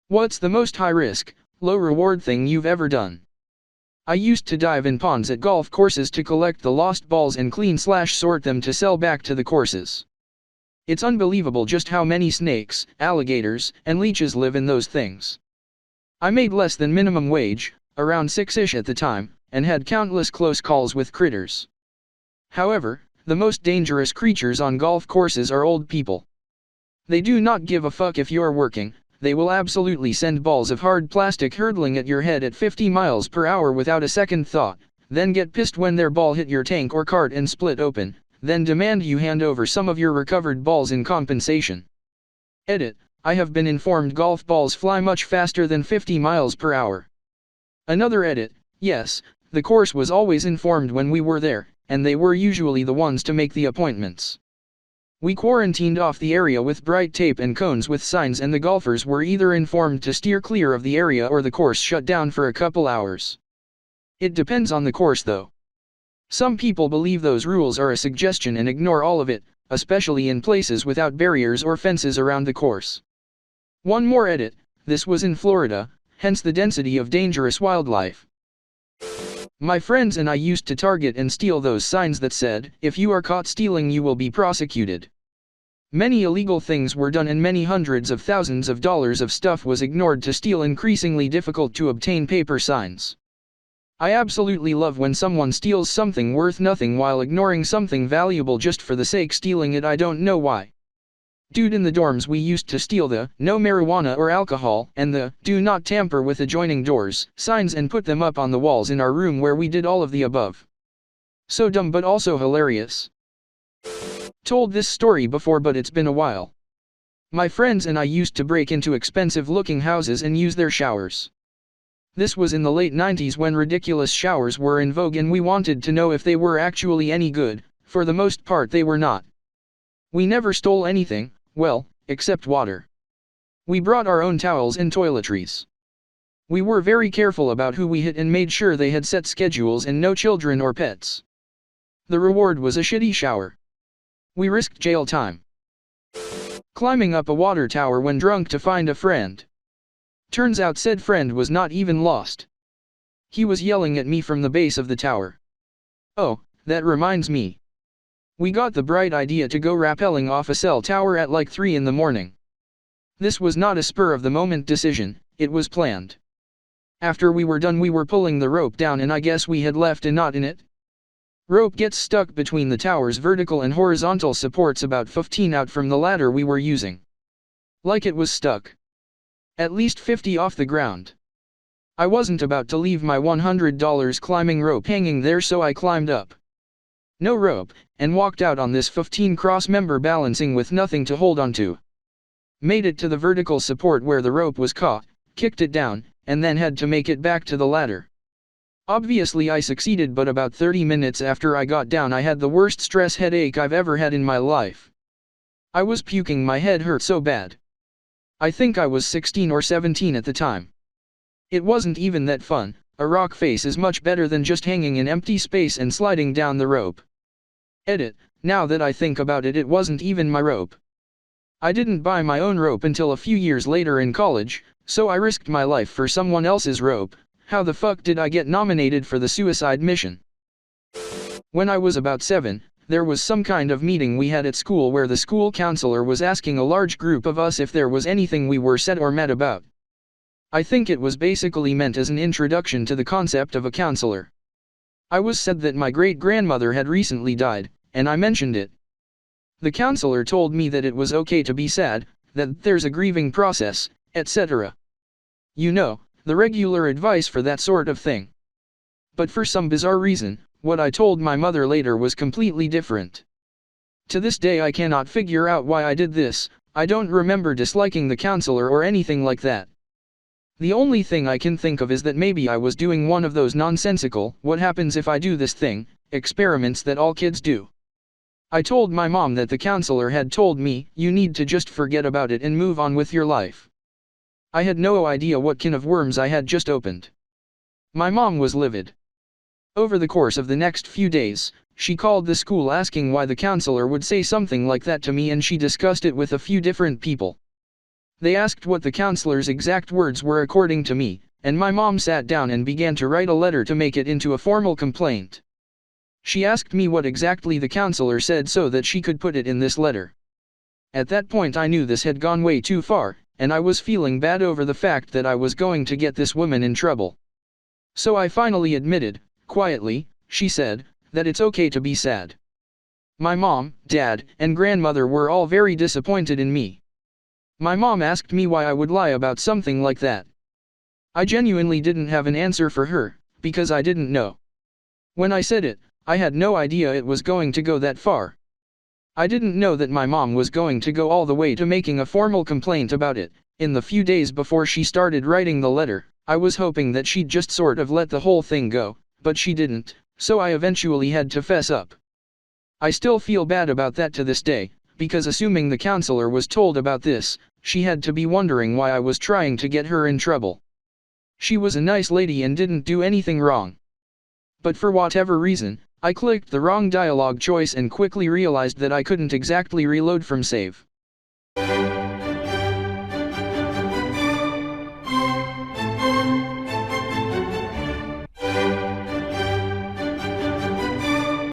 What's the most high-risk, low-reward thing you've ever done? I used to dive in ponds at golf courses to collect the lost balls and clean/sort them to sell back to the courses. It's unbelievable just how many snakes, alligators, and leeches live in those things. I made less than minimum wage, around 6-ish at the time, and had countless close calls with critters. However, the most dangerous creatures on golf courses are old people. They do not give a fuck if you're working. They will absolutely send balls of hard plastic hurtling at your head at 50 miles per hour without a second thought, then get pissed when their ball hit your tank or cart and split open, then demand you hand over some of your recovered balls in compensation. Edit: I have been informed golf balls fly much faster than 50 miles per hour. Another edit: yes, the course was always informed when we were there, and they were usually the ones to make the appointments. We quarantined off the area with bright tape and cones with signs, and the golfers were either informed to steer clear of the area or the course shut down for a couple hours. It depends on the course though. Some people believe those rules are a suggestion and ignore all of it, especially in places without barriers or fences around the course. One more edit: this was in Florida, hence the density of dangerous wildlife. My friends and I used to target and steal those signs that said, "If you are caught stealing, you will be prosecuted." Many illegal things were done and many hundreds of thousands of dollars of stuff was ignored to steal increasingly difficult to obtain paper signs. I absolutely love when someone steals something worth nothing while ignoring something valuable just for the sake stealing it. I don't know why. Dude, in the dorms we used to steal the "no marijuana or alcohol" and the "do not tamper with adjoining doors" signs and put them up on the walls in our room where we did all of the above. So dumb but also hilarious. Told this story before, but it's been a while. My friends and I used to break into expensive looking houses and use their showers. This was in the late 90s when ridiculous showers were in vogue, and we wanted to know if they were actually any good. For the most part they were not. We never stole anything, well, except water. We brought our own towels and toiletries. We were very careful about who we hit and made sure they had set schedules and no children or pets. The reward was a shitty shower. We risked jail time. Climbing up a water tower when drunk to find a friend. Turns out said friend was not even lost. He was yelling at me from the base of the tower. Oh, that reminds me. We got the bright idea to go rappelling off a cell tower at like 3 in the morning. This was not a spur-of-the-moment decision, it was planned. After we were done we were pulling the rope down and I guess we had left a knot in it. Rope gets stuck between the tower's vertical and horizontal supports about 15 out from the ladder we were using. Like it was stuck. At least 50 off the ground. I wasn't about to leave my $100 climbing rope hanging there, so I climbed up. No rope, and walked out on this 15 cross member balancing with nothing to hold onto. Made it to the vertical support where the rope was caught, kicked it down, and then had to make it back to the ladder. Obviously I succeeded, but about 30 minutes after I got down I had the worst stress headache I've ever had in my life. I was puking, my head hurt so bad. I think I was 16 or 17 at the time. It wasn't even that fun. A rock face is much better than just hanging in empty space and sliding down the rope. Edit: now that I think about it, it wasn't even my rope. I didn't buy my own rope until a few years later in college, so I risked my life for someone else's rope. How the fuck did I get nominated for the suicide mission? When I was about 7, there was some kind of meeting we had at school where the school counselor was asking a large group of us if there was anything we were sad or mad about. I think it was basically meant as an introduction to the concept of a counselor. I was said that my great-grandmother had recently died, and I mentioned it. The counselor told me that it was okay to be sad, that there's a grieving process, etc. You know, the regular advice for that sort of thing. But for some bizarre reason, what I told my mother later was completely different. To this day I cannot figure out why I did this. I don't remember disliking the counselor or anything like that. The only thing I can think of is that maybe I was doing one of those nonsensical "what happens if I do this thing" experiments that all kids do. I told my mom that the counselor had told me, "You need to just forget about it and move on with your life." I had no idea what can of worms I had just opened. My mom was livid. Over the course of the next few days, she called the school asking why the counselor would say something like that to me, and she discussed it with a few different people. They asked what the counselor's exact words were according to me, and my mom sat down and began to write a letter to make it into a formal complaint. She asked me what exactly the counselor said so that she could put it in this letter. At that point I knew this had gone way too far, and I was feeling bad over the fact that I was going to get this woman in trouble. So I finally admitted, quietly, she said, that it's okay to be sad. My mom, dad, and grandmother were all very disappointed in me. My mom asked me why I would lie about something like that. I genuinely didn't have an answer for her, because I didn't know. When I said it, I had no idea it was going to go that far. I didn't know that my mom was going to go all the way to making a formal complaint about it. In the few days before she started writing the letter, I was hoping that she'd just sort of let the whole thing go, but she didn't, so I eventually had to fess up. I still feel bad about that to this day, because assuming the counselor was told about this, she had to be wondering why I was trying to get her in trouble. She was a nice lady and didn't do anything wrong. But for whatever reason, I clicked the wrong dialogue choice and quickly realized that I couldn't exactly reload from save.